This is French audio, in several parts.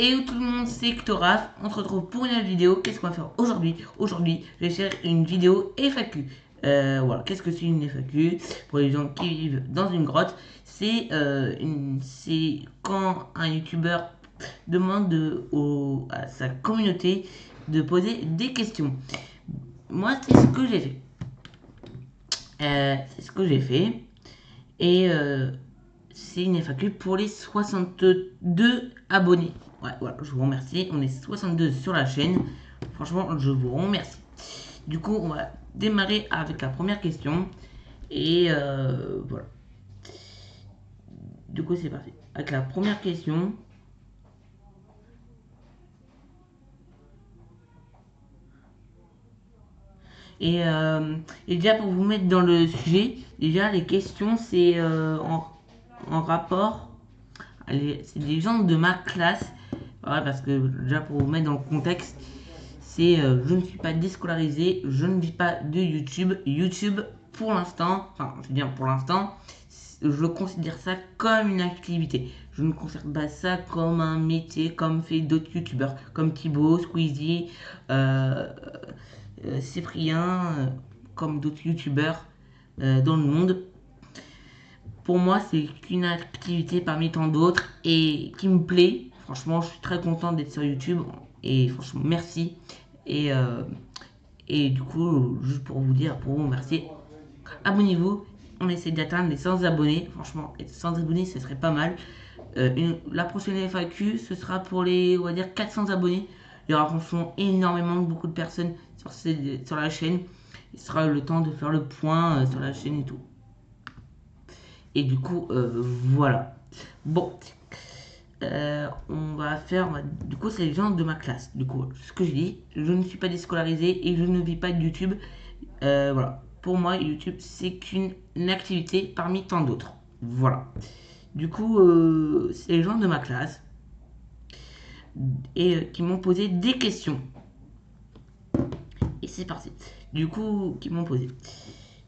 Et où tout le monde c'est Ctoraf, on se retrouve pour une nouvelle vidéo. Qu'est-ce qu'on va faire aujourd'hui? Aujourd'hui, je vais faire une vidéo FAQ. Voilà, qu'est-ce que c'est une FAQ? Pour les gens qui vivent dans une grotte, c'est quand un youtubeur demande à sa communauté de poser des questions. Moi, c'est ce que j'ai fait. C'est ce que j'ai fait. Et c'est une FAQ pour les 62 abonnés. Ouais, voilà, je vous remercie. On est 62 sur la chaîne. Franchement, je vous remercie. Du coup, on va démarrer avec la première question. Et voilà. Du coup, c'est parti. Avec la première question. Et, déjà, pour vous mettre dans le sujet, déjà, les questions, c'est en rapport. C'est des gens de ma classe. Voilà, parce que déjà, pour vous mettre dans le contexte, c'est je ne suis pas déscolarisé, je ne vis pas de YouTube. YouTube, pour l'instant, enfin, je veux dire pour l'instant, je considère ça comme une activité. Je ne considère pas ça comme un métier, comme fait d'autres youtubeurs, comme Thibaut, Squeezie, Cyprien, comme d'autres youtubeurs dans le monde. Pour moi, c'est qu'une activité parmi tant d'autres et qui me plaît. Franchement, je suis très content d'être sur YouTube et franchement, merci. Et, euh, et du coup, juste pour vous dire, pour vous remercier, abonnez-vous. On essaie d'atteindre les 100 abonnés. Franchement, 100 abonnés, ce serait pas mal. La prochaine FAQ, ce sera pour les, on va dire, 400 abonnés. Il y aura franchement énormément, beaucoup de personnes sur la chaîne. Il sera le temps de faire le point sur la chaîne et tout. Et du coup, voilà. Bon, on va faire. Du coup, c'est les gens de ma classe. Du coup, ce que je dis, je ne suis pas déscolarisé et je ne vis pas de YouTube. Voilà. Pour moi, YouTube, c'est qu'une activité parmi tant d'autres. Voilà. Du coup, c'est les gens de ma classe et qui m'ont posé des questions. Et c'est parti. Du coup, qui m'ont posé.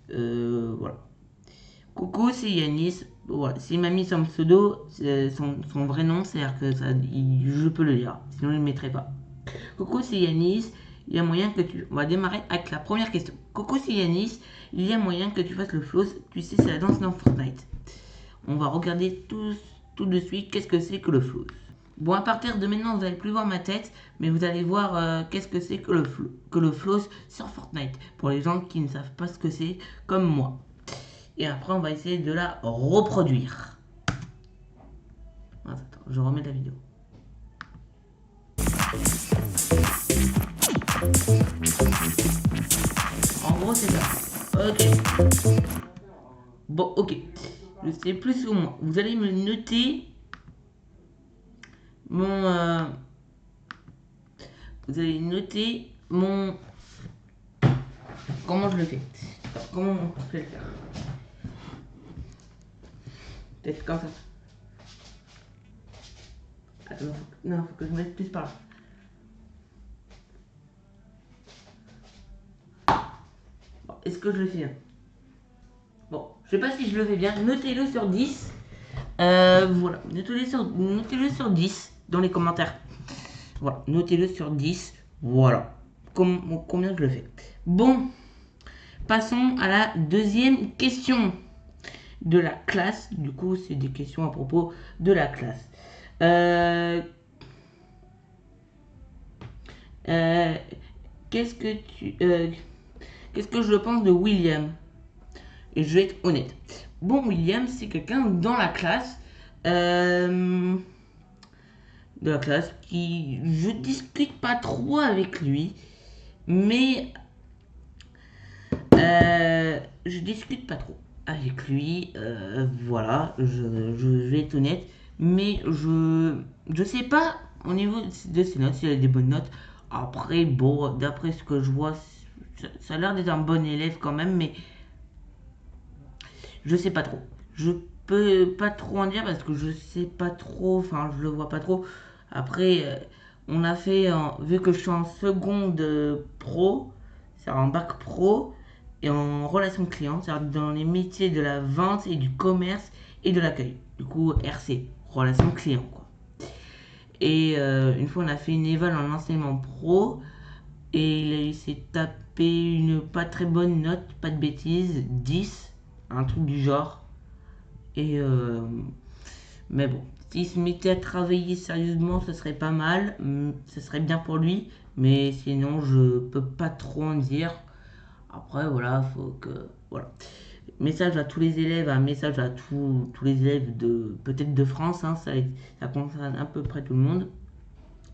Voilà. Coucou, c'est Yanis. Ouais, s'il m'a mis son pseudo, son vrai nom, c'est-à-dire que je peux le lire, sinon il ne le mettrait pas. Coucou, c'est Yanis. Il y a moyen que tu. On va démarrer avec la première question. Coucou, c'est Yanis. Il y a moyen que tu fasses le floss. Tu sais, c'est la danse dans Fortnite. On va regarder tout de suite qu'est-ce que c'est que le floss. Bon, à partir de maintenant, vous n'allez plus voir ma tête, mais vous allez voir qu'est-ce que c'est que le floss sur Fortnite. Pour les gens qui ne savent pas ce que c'est, comme moi. Et après, on va essayer de la reproduire. Attends, je remets la vidéo. En gros, c'est ça. Ok. Bon, ok. Je sais plus ou moins. Vous allez me noter mon... vous allez noter mon... Comment je le fais? Comment je vais le faire? Peut-être comme ça. Attends, non, faut que je mette plus par là. Bon, est-ce que je le fais bien? Bon, je sais pas si je le fais bien. Notez-le sur 10. Voilà, notez-le sur 10 dans les commentaires. Voilà, notez-le sur 10. Voilà, combien je le fais. Bon, passons à la deuxième question de la classe. Du coup, c'est des questions à propos de la classe. Qu'est-ce que je pense de William? Et je vais être honnête. Bon, William, c'est quelqu'un dans la classe. De la classe qui... Je discute pas trop avec lui. Mais... je discute pas trop avec lui. Voilà, je vais être honnête. Mais je sais pas au niveau de ses notes, s'il a des bonnes notes. Après, bon, d'après ce que je vois, ça a l'air d'être un bon élève quand même. Mais je sais pas trop. Je peux pas trop en dire parce que je sais pas trop, enfin je le vois pas trop. Après, on a fait, vu que je suis en seconde pro, c'est en bac pro et en relation client, c'est dans les métiers de la vente et du commerce et de l'accueil. Du coup, RC, relation client quoi. Et une fois, on a fait une éval en enseignement pro. Et il s'est tapé une pas très bonne note, pas de bêtises, 10, un truc du genre. Et mais bon, s'il se mettait à travailler sérieusement, ce serait pas mal. Ce serait bien pour lui. Mais sinon, je peux pas trop en dire. Après, voilà, faut que. Voilà. Message à tous les élèves, un message à tous les élèves de peut-être de France, hein, ça concerne à peu près tout le monde.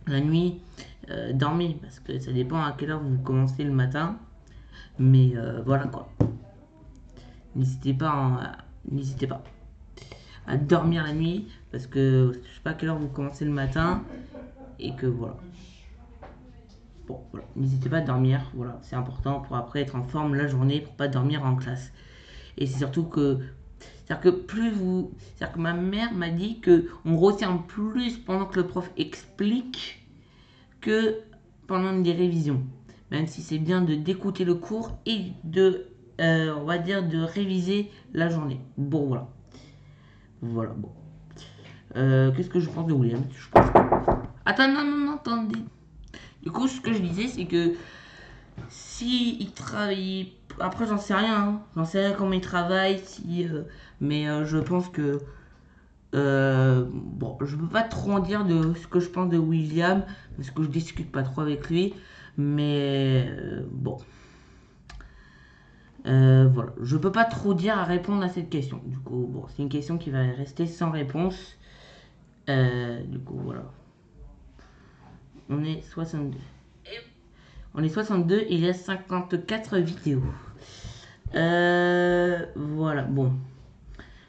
La nuit, dormez, parce que ça dépend à quelle heure vous commencez le matin. Mais voilà quoi. N'hésitez pas, n'hésitez pas à dormir la nuit, parce que je sais pas à quelle heure vous commencez le matin, et que voilà. Bon, voilà. N'hésitez pas à dormir, voilà, c'est important pour après être en forme la journée, pour pas dormir en classe. Et c'est surtout que c'est-à-dire que plus vous. C'est-à-dire que ma mère m'a dit que on retient plus pendant que le prof explique que pendant des révisions. Même si c'est bien d'écouter le cours et de, on va dire, de réviser la journée. Bon, voilà. Voilà, bon. Qu'est-ce que je pense de William? Je pense que... Attends, non, non, non, attendez. Du coup, ce que je disais, c'est que si il travaille... Après, j'en sais rien. Hein. J'en sais rien comment il travaille. Si, mais je pense que... bon, je peux pas trop en dire de ce que je pense de William, parce que je discute pas trop avec lui. Mais bon. Voilà. Je peux pas trop dire à répondre à cette question. Du coup, bon, c'est une question qui va rester sans réponse. Du coup, voilà. On est 62. On est 62 et il y a 54 vidéos. Voilà, bon.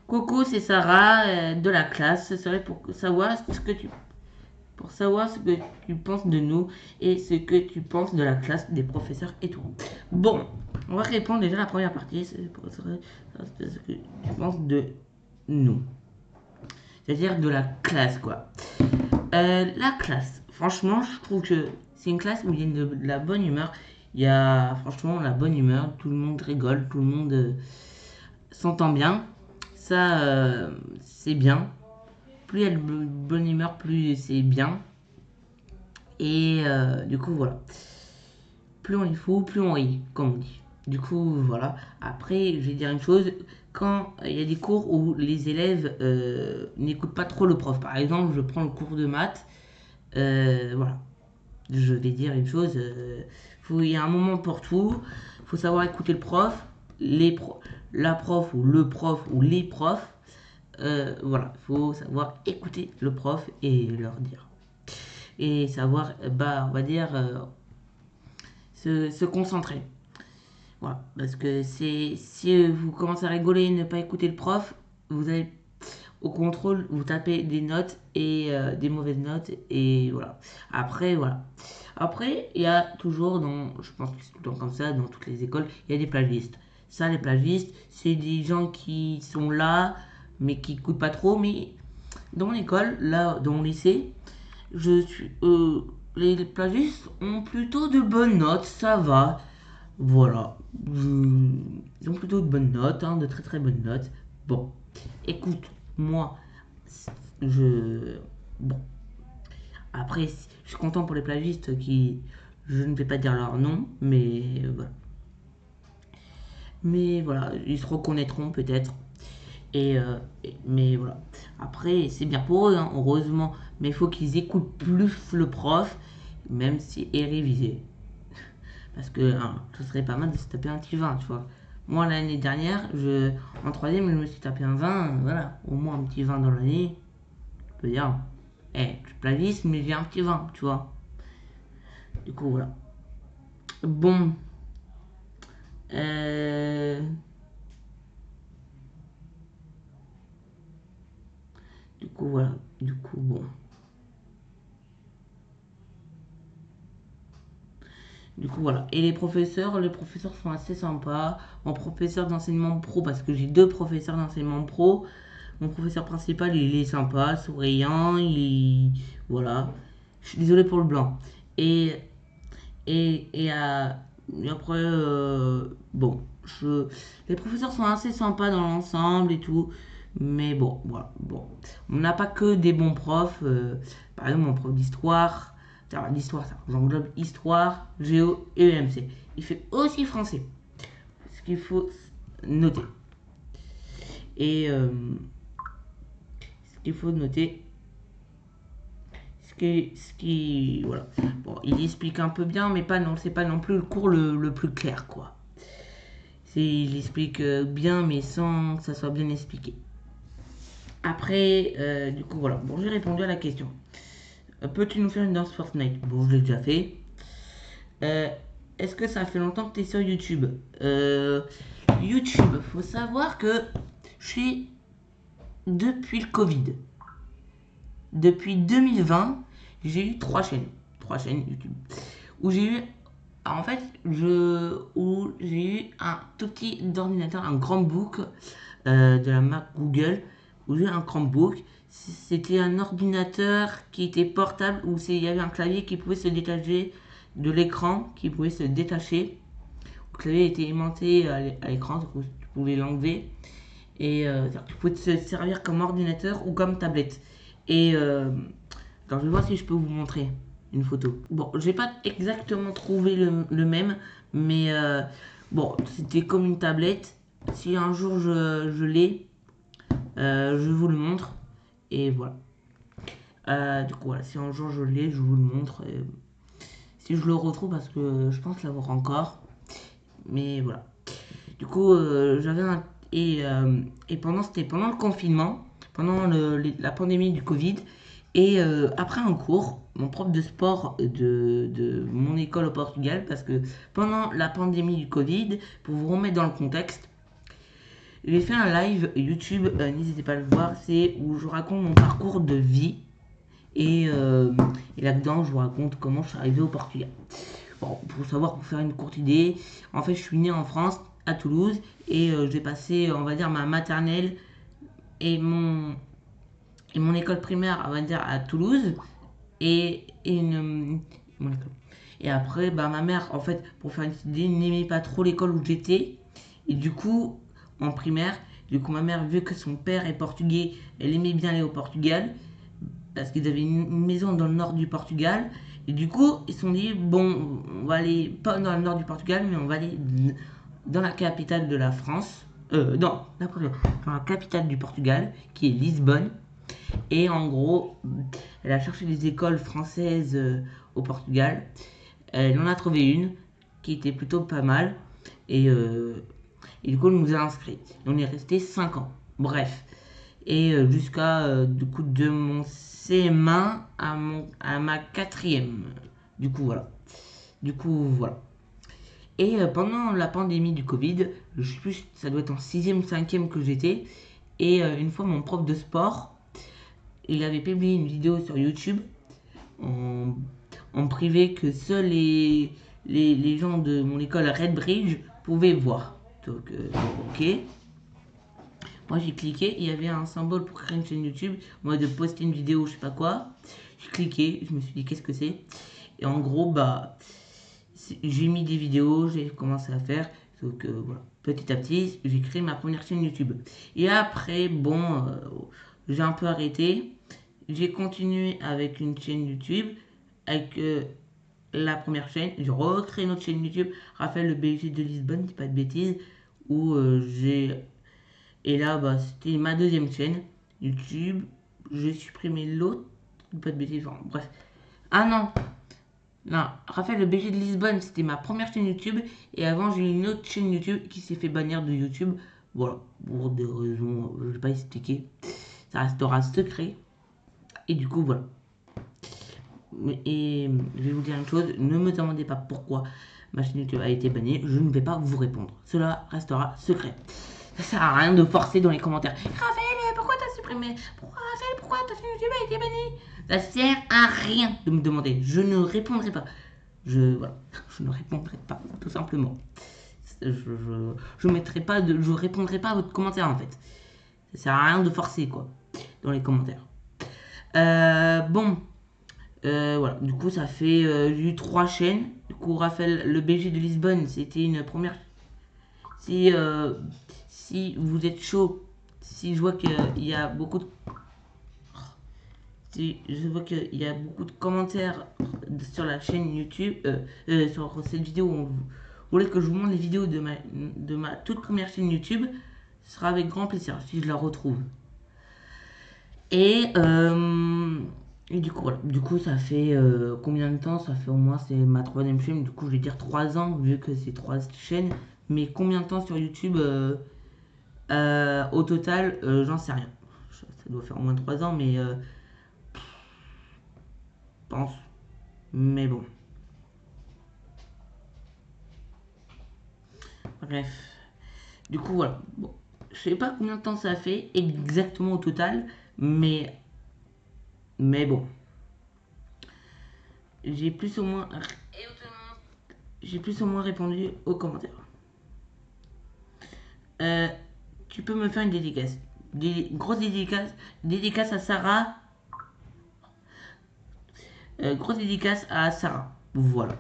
Coco, c'est Sarah de la classe. Ce serait pour savoir ce que tu penses de nous et ce que tu penses de la classe, des professeurs et tout. Bon, on va répondre déjà à la première partie. C'est pour ce que tu penses de nous. C'est-à-dire de la classe, quoi. La classe, franchement, je trouve que c'est une classe où il y a de la bonne humeur. Il y a franchement la bonne humeur, tout le monde rigole, tout le monde s'entend bien. Ça, c'est bien. Plus il y a de bonne humeur, plus c'est bien. Et du coup, voilà. Plus on est fou, plus on rit, comme on dit. Du coup, voilà. Après, je vais dire une chose. Quand il y a des cours où les élèves n'écoutent pas trop le prof, par exemple, je prends le cours de maths, voilà. Je vais dire une chose. Il y a un moment pour tout. Il faut savoir écouter le prof, la prof ou le prof ou les profs. Voilà, il faut savoir écouter le prof et leur dire. Et savoir, bah, on va dire, se concentrer. Voilà, parce que si vous commencez à rigoler et ne pas écouter le prof, vous allez au contrôle, vous tapez des notes et des mauvaises notes et voilà. Après, voilà. Après, il y a toujours, je pense que c'est tout le temps comme ça, dans toutes les écoles, il y a des plagistes. Ça, les plagistes, c'est des gens qui sont là, mais qui coûtent pas trop. Mais dans mon école, là, dans mon lycée, les plagistes ont plutôt de bonnes notes, ça va. Voilà. Ils ont plutôt de bonnes notes, hein, de très très bonnes notes. Bon, écoute, moi, je... Bon, après, je suis content pour les plagistes qui... Je ne vais pas dire leur nom, mais voilà. Mais voilà, ils se reconnaîtront peut-être. Mais voilà. Après, c'est bien pour eux, hein, heureusement. Mais il faut qu'ils écoutent plus le prof, même si est révisé. Parce que hein, ce serait pas mal de se taper un petit 20, tu vois. Moi, l'année dernière, en troisième, je me suis tapé un 20, voilà, au moins un petit 20 dans l'année. Je peux dire, je plagisme, mais j'ai un petit 20, tu vois. Du coup, voilà. Bon. Euh, du coup, voilà. Du coup, bon. Du coup, voilà. Et les professeurs sont assez sympas. Mon professeur d'enseignement pro, parce que j'ai deux professeurs d'enseignement pro. Mon professeur principal, il est sympa, souriant, voilà. Je suis désolé pour le blanc. Et, et après, bon, les professeurs sont assez sympas dans l'ensemble et tout. Mais bon, voilà. Bon. On n'a pas que des bons profs. Par exemple, mon prof d'histoire. L'histoire, ça englobe histoire, géo et EMC. Il fait aussi français. Ce qu'il faut noter. Et ce qu'il faut noter, voilà. Bon, il explique un peu bien, mais pas non, c'est pas non plus le cours le plus clair, quoi. Il explique bien, mais sans que ça soit bien expliqué. Après, du coup, voilà. Bon, j'ai répondu à la question. Peux-tu nous faire une danse Fortnite? Bon, je l'ai déjà fait. Est-ce que ça fait longtemps que tu es sur YouTube? YouTube, faut savoir que je suis depuis le Covid. Depuis 2020, j'ai eu 3 chaînes. 3 chaînes YouTube. Où j'ai eu. En fait, où j'ai eu un tout petit ordinateur, un Chromebook de la marque Google, où j'ai eu un Chromebook. C'était un ordinateur qui était portable, où il y avait un clavier qui pouvait se détacher de l'écran, qui pouvait se détacher. Le clavier était aimanté à l'écran, tu pouvais l'enlever. Et tu pouvais te servir comme ordinateur ou comme tablette. Et alors je vais voir si je peux vous montrer une photo. Bon, j'ai pas exactement trouvé le même, mais bon, c'était comme une tablette. Si un jour je l'ai, je vous le montre. Et voilà. Du coup, voilà, si un jour je l'ai, je vous le montre. Si je le retrouve, parce que je pense l'avoir encore. Mais voilà. Du coup, j'avais un. Et c'était pendant le confinement, pendant la pandémie du Covid. Et après un cours, mon prof de sport de mon école au Portugal, parce que pendant la pandémie du Covid, pour vous remettre dans le contexte, j'ai fait un live YouTube, n'hésitez pas à le voir, c'est où je raconte mon parcours de vie. Et, et là-dedans, je vous raconte comment je suis arrivé au Portugal. Bon, pour savoir, pour faire une courte idée, en fait, je suis né en France, à Toulouse, et j'ai passé, on va dire, ma maternelle et mon école primaire, on va dire, à Toulouse, mon école. Et après, bah, ma mère, en fait, pour faire une petite idée, n'aimait pas trop l'école où j'étais, et du coup, en primaire, du coup, ma mère, vu que son père est portugais, elle aimait bien aller au Portugal, parce qu'ils avaient une maison dans le nord du Portugal. Et du coup, ils se sont dit, bon, on va aller, pas dans le nord du Portugal, mais on va aller dans la capitale de la France. Dans la capitale du Portugal, qui est Lisbonne. Et en gros, elle a cherché des écoles françaises au Portugal. Elle en a trouvé une qui était plutôt pas mal. Et, et du coup, elle nous a inscrits. Et on est resté 5 ans. Bref. Et jusqu'à du coup de mon CM1 à ma quatrième. Du coup voilà. Du coup voilà. Et pendant la pandémie du Covid, je sais plus, ça doit être en 6e ou 5e que j'étais. Et une fois mon prof de sport, il avait publié une vidéo sur YouTube en privé que seuls les gens de mon école Redbridge pouvaient voir. Donc ok. Moi j'ai cliqué, il y avait un symbole pour créer une chaîne YouTube, moi de poster une vidéo, je sais pas quoi. J'ai cliqué, je me suis dit qu'est-ce que c'est. Et en gros, bah, j'ai mis des vidéos, j'ai commencé à faire. Donc voilà, petit à petit, j'ai créé ma première chaîne YouTube. Et après, bon, j'ai un peu arrêté. J'ai continué avec une chaîne YouTube, avec la première chaîne. J'ai recréé une autre chaîne YouTube, Raphaël le BG de Lisbonne, dis pas de bêtises, où j'ai et là, bah, c'était ma deuxième chaîne YouTube. J'ai supprimé l'autre. Pas de bêtises, enfin, bref. Ah non, non, Raphaël le BG de Lisbonne, c'était ma première chaîne YouTube. Et avant, j'ai eu une autre chaîne YouTube qui s'est fait bannir de YouTube. Voilà, pour des raisons, je ne vais pas expliquer. Ça restera secret. Et du coup, voilà. Et je vais vous dire une chose, ne me demandez pas pourquoi ma chaîne YouTube a été bannie. Je ne vais pas vous répondre. Cela restera secret. Ça sert à rien de forcer dans les commentaires. Raphaël, pourquoi t'as supprimé? Pourquoi ta chaîne YouTube a été bannie? Ça sert à rien de me demander. Je ne répondrai pas. Je ne répondrai pas, tout simplement. Je mettrai pas je répondrai pas à votre commentaire en fait. Ça sert à rien de forcer quoi dans les commentaires. Bon, voilà. Du coup, ça fait j'ai eu 3 chaînes. Du coup, Raphaël, le BG de Lisbonne, c'était une première. Si vous êtes chaud, si je vois qu'il y a beaucoup de... Si je vois qu'il y a beaucoup de commentaires sur la chaîne YouTube, sur cette vidéo où vous voulez que je vous montre les vidéos de ma toute première chaîne YouTube, ce sera avec grand plaisir si je la retrouve. Et, euh, et du coup, voilà. Du coup, ça fait combien de temps? Ça fait au moins, c'est ma troisième chaîne. Du coup, je vais dire 3 ans, vu que c'est 3 chaînes. Mais combien de temps sur YouTube au total, j'en sais rien. Ça doit faire au moins 3 ans, mais je pense. Mais bon, bref. Du coup, voilà. Bon. Je sais pas combien de temps ça fait exactement au total, mais, mais bon. J'ai plus ou moins, j'ai plus ou moins répondu aux commentaires. Euh, Tu peux me faire une dédicace. Des grosses dédicaces. Dédicace à Sarah. Grosse dédicace à Sarah. Voilà.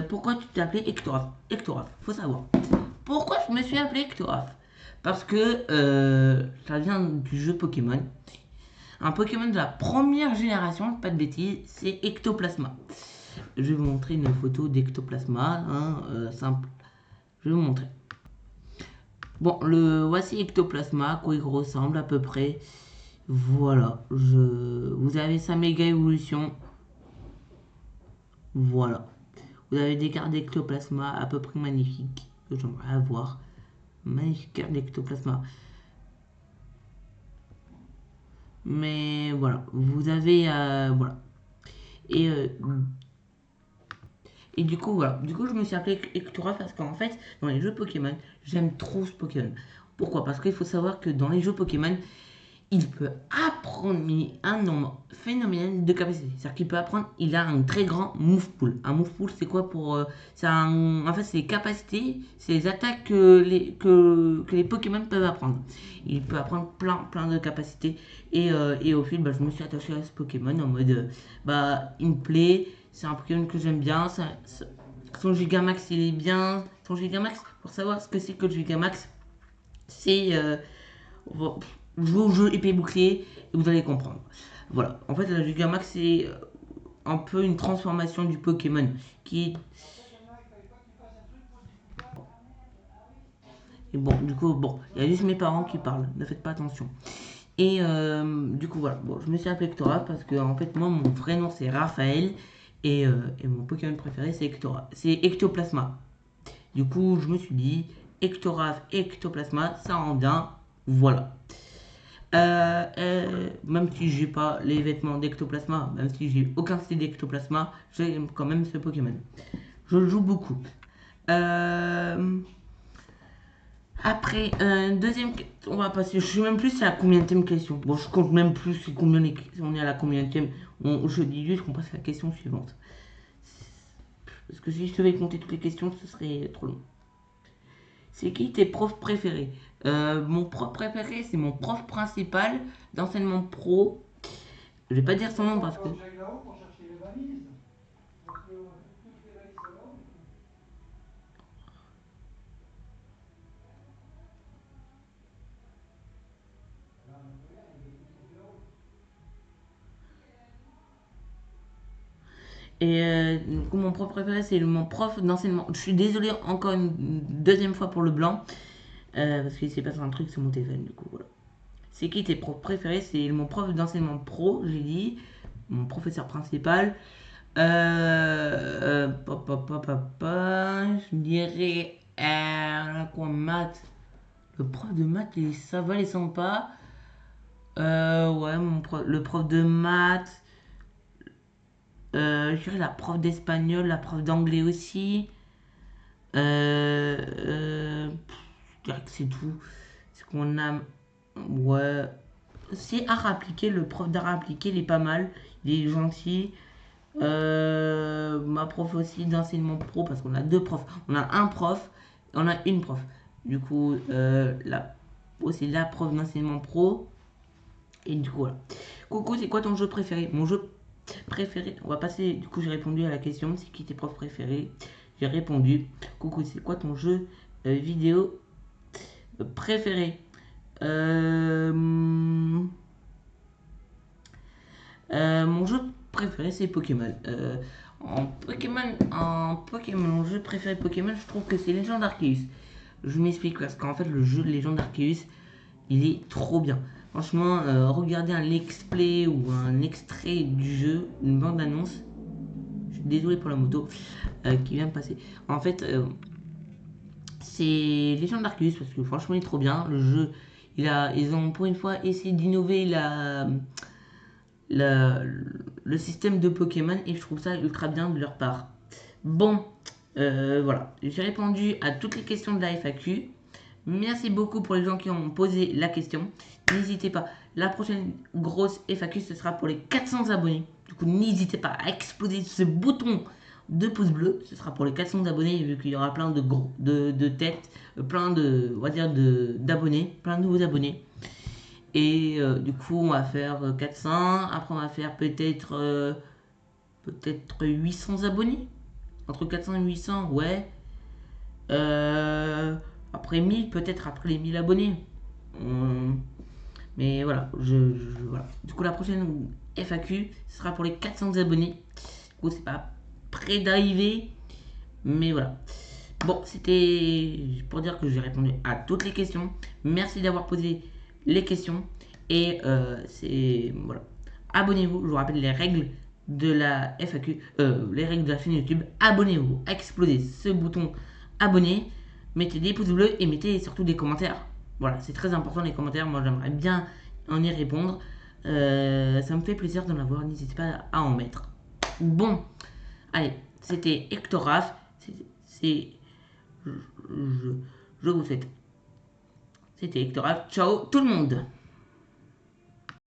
Pourquoi tu t'es appelé Hectoraf? Hectoraf, faut savoir. Pourquoi je me suis appelé Hectoraf? Parce que ça vient du jeu Pokémon. Un Pokémon de la première génération, pas de bêtises, c'est Ectoplasma. Je vais vous montrer une photo d'Ectoplasma, hein, simple. Je vais vous montrer. Bon, voici Ectoplasma, à quoi il ressemble à peu près. Voilà, vous avez sa méga évolution. Voilà. Vous avez des cartes d'ectoplasma à peu près magnifiques que j'aimerais avoir. Magnifique carte d'ectoplasma. Mais voilà, vous avez voilà. Et et du coup voilà, du coup je me suis appelé Ectora parce qu'en fait dans les jeux Pokémon, j'aime trop ce Pokémon. Pourquoi? Parce qu'il faut savoir que dans les jeux Pokémon, il peut apprendre un nombre phénoménal de capacités. C'est-à-dire qu'il peut apprendre, il a un très grand move pool. Un move pool, c'est quoi pour. En fait, c'est les capacités, c'est les attaques que les Pokémon peuvent apprendre. Il peut apprendre plein de capacités. Et au fil, bah, je me suis attaché à ce Pokémon en mode. Il me plaît, c'est un Pokémon que j'aime bien. Son Gigamax, il est bien. Son Gigamax, pour savoir ce que c'est que le Gigamax, c'est. Jouez au jeu épée bouclier et vous allez comprendre. Voilà, en fait, la Gigamax c'est un peu une transformation du Pokémon qui et bon, du coup, bon, il y a juste mes parents qui parlent, ne faites pas attention. Et du coup, voilà, bon, je me suis appelé Ectora parce que en fait, moi, mon vrai nom c'est Raphaël et mon Pokémon préféré c'est Ectoplasma. Du coup, je me suis dit Ectoraf, Ectoplasma, ça rend bien, voilà. Même si j'ai pas les vêtements d'Ectoplasma, même si j'ai aucun style d'Ectoplasma, j'aime quand même ce Pokémon. Je le joue beaucoup. Euh, Après, deuxième, on va passer. Je sais même plus c'est à combien de question. Bon, je compte même plus c'est combien on est à la combien de je dis juste qu'on passe à la question suivante. Parce que si je devais compter toutes les questions, ce serait trop long. C'est qui tes profs préférés? Mon prof préféré, c'est mon prof principal d'enseignement pro. Je vais pas dire son nom parce que. Et du coup, mon prof préféré, c'est mon prof d'enseignement. Je suis désolée encore une deuxième fois pour le blanc, parce qu'il s'est passé un truc sur mon téléphone, du coup, voilà. C'est qui tes profs préférés? C'est mon prof d'enseignement pro, j'ai dit, mon professeur principal. Je dirais, quoi, maths. Le prof de maths, ça va, les sympa. Ouais, le prof de maths. Je dirais la prof d'espagnol, la prof d'anglais aussi. Je dirais que c'est tout. C'est qu'on a. Ouais. C'est art appliqué, le prof d'art appliqué, il est pas mal. Il est gentil. Ma prof aussi d'enseignement pro, parce qu'on a deux profs. On a un prof, on a une prof. Du coup, c'est la prof d'enseignement pro. Et du coup, voilà. Coucou, c'est quoi ton jeu préféré? Mon jeu préféré, on va passer, du coup j'ai répondu à la question, c'est qui tes profs préférés? J'ai répondu. Coucou, c'est quoi ton jeu vidéo préféré. Mon jeu préféré, c'est Pokémon. Mon jeu préféré Pokémon, je trouve que c'est Legend Arceus. Je m'explique parce qu'en fait, le jeu de Legend Arceus, il est trop bien. Franchement, regardez un let's play ou un extrait du jeu, une bande-annonce. Je suis désolé pour la moto qui vient de passer. En fait, c'est Legend Arceus parce que franchement, il est trop bien. Le jeu, ils ont pour une fois essayé d'innover la- le système de Pokémon et je trouve ça ultra bien de leur part. Bon, voilà, j'ai répondu à toutes les questions de la FAQ. Merci beaucoup pour les gens qui ont posé la question. N'hésitez pas, la prochaine grosse FAQ ce sera pour les 400 abonnés. Du coup, n'hésitez pas à exploser ce bouton de pouce bleu. Ce sera pour les 400 abonnés vu qu'il y aura plein de têtes, plein de, on va dire d'abonnés, plein de nouveaux abonnés. Et du coup, on va faire 400. Après, on va faire peut-être 800 abonnés. Entre 400 et 800, ouais. Après 1000, peut-être après les 1000 abonnés. Mais voilà, voilà. Du coup, la prochaine FAQ, ce sera pour les 400 abonnés. Du coup, c'est pas près d'arriver. Mais voilà. Bon, c'était pour dire que j'ai répondu à toutes les questions. Merci d'avoir posé les questions. Et c'est. Voilà. Abonnez-vous. Je vous rappelle les règles de la FAQ. Les règles de la chaîne YouTube. Abonnez-vous. Explosez ce bouton abonner. Mettez des pouces bleus et mettez surtout des commentaires. Voilà, c'est très important les commentaires. Moi, j'aimerais bien en y répondre. Ça me fait plaisir d'en avoir. N'hésitez pas à en mettre. Bon, allez, c'était Hectoraf. C'est je vous souhaite. C'était Hectoraf. Ciao tout le monde.